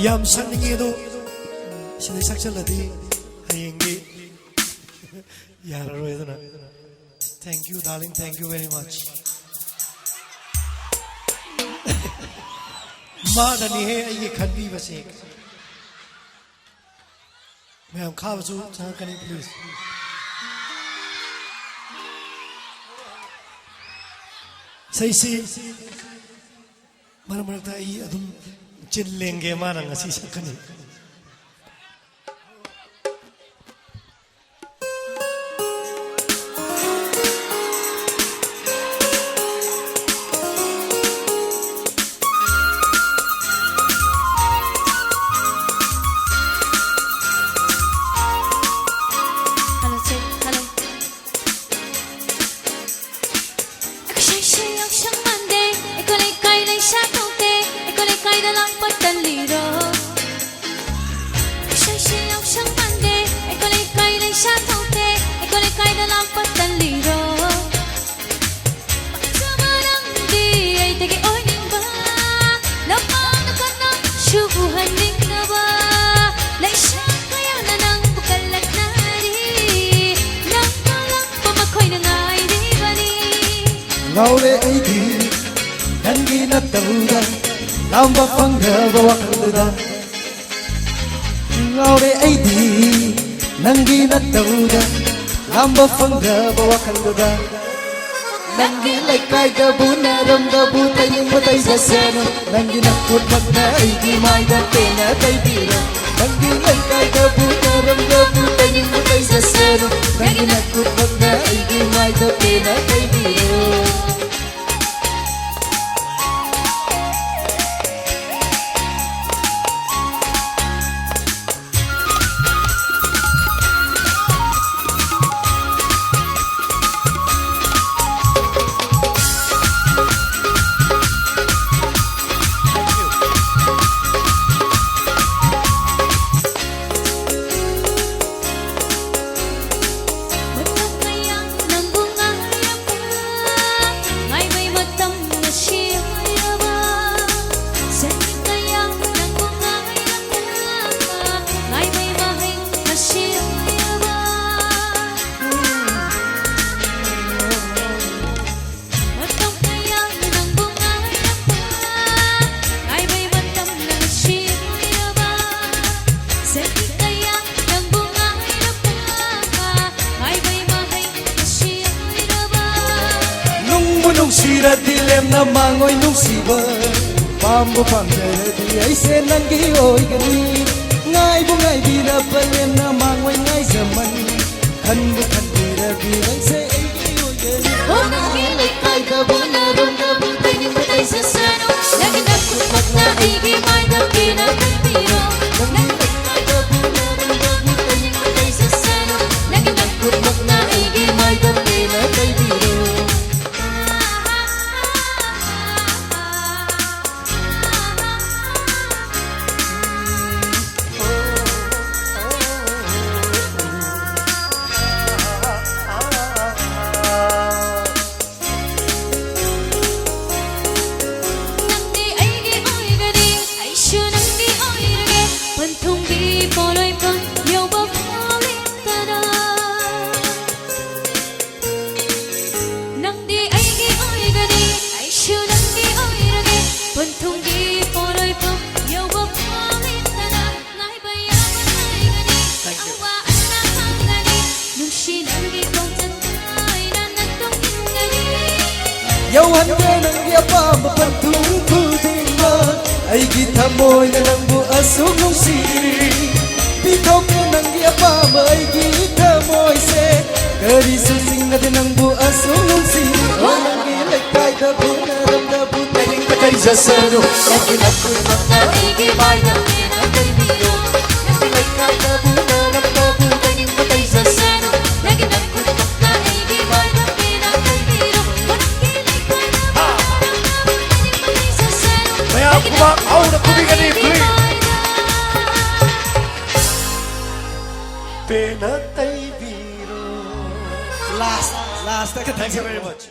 ꯌꯥꯝ ꯁꯛꯅꯤꯡꯉꯤ ꯑꯗꯣ ꯁꯤꯗꯩ ꯁꯛꯆꯜꯂꯗꯤ ꯍꯌꯦꯡꯗꯤ ꯌꯥꯔꯔꯣꯏ ꯑꯗꯨꯅ thank you darling thank you very much ꯃꯥꯗꯅꯤꯍꯦ ꯑꯩꯒꯤ ꯈꯟꯕꯤꯕꯁꯦ ꯃꯌꯥꯝ ꯈꯥꯕꯁꯨ ꯆꯪꯉꯛꯀꯅꯤ ꯄ꯭ꯂꯤꯖ ꯏꯁꯩꯁꯤ ꯃꯔꯛ ꯃꯔꯛꯇ ꯑꯩ ꯑꯗꯨꯝ ꯆꯤꯟ ꯂꯦꯡꯒꯦ ꯃꯥꯅ ꯉꯁꯤ ꯁꯛꯀꯅꯤ Ngaure aidi nangi nattauda lamba fangaba wakalda Ngaure aidi nangi nattauda lamba fangaba wakalda Nangi laikai da bunaram da butai nimbatai saseno Nangi nakut magna aidi maida tena taibira Nangi laikai da bunaram da butai nimbatai saseno Nangi nakut magna aidi maida tena taibira Nungsiradi lemna mangoi nungsiba Pambu pamjaradi aise nangi oigani Ngai bu ngai bira lemna mangoi ngai zaman Khanbu khanbiradi aise aigi oigani Oh nangi laikai da bunarum da butai nimbatai sasano Lagi nakut magna aigi maida pina kalbiro Nangi laikai da bunarum da butai nimbatai sasano Lagi nakut magna aigi maida pina kalbiro Yauhan ka nangi apamba pantung kudingma Aigi thamoy na nangbu asung nungsiri Bitaw ka nangi apamba aigi thamoy se Kari susing na din nangbu asung nungsiri O nangi laikai da bunaram da butaling patay sasano Nangi nakut magna aigi maida pina kalbiro Nangi laikai da bunaram da butaling patay sasano Nangi nakut magna aigi maida pina kalbiro Kumang out of Kubigani, please. Penatay biro. Last. Thank you very much.